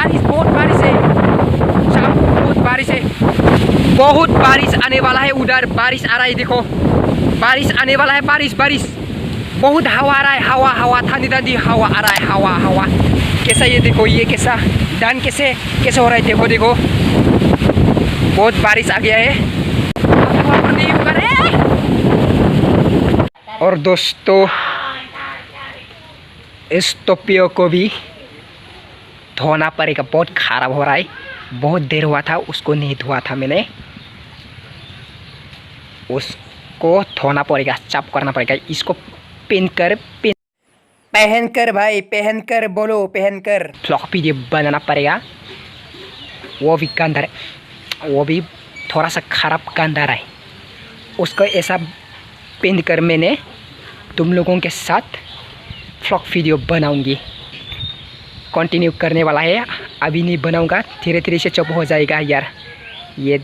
बहुत बारिश है, शाम को बहुत बारिश है, बहुत बारिश आने वाला है। उधर बारिश आ रहा है, देखो बारिश आने वाला है, बारिश बारिश, बहुत हवा आ रहा है, हवा हवा ठंडी ठंडी हवा आ रहा है, हवा हवा कैसा, ये देखो ये कैसा डांस कैसे कैसे हो रहा है, देखो देखो बहुत बारिश आ गया है। और दोस्तों इस टोपियों को भी धोना पड़ेगा, बहुत खराब हो रहा है, बहुत देर हुआ था उसको नहीं धोआ था मैंने, उसको धोना पड़ेगा, साफ करना पड़ेगा। इसको पहन कर भाई, पहन कर बोलो, पहन कर व्लॉग वीडियो बनाना पड़ेगा। वो भी गंदा है, वो भी थोड़ा सा खराब गंदा है, उसको ऐसा पहन कर मैंने तुम लोगों के साथ व्लॉग वीडियो बनाऊंगी, कंटिन्यू करने वाला है। अभी नहीं बनाऊंगा, धीरे धीरे से चुप हो जाएगा यार ये।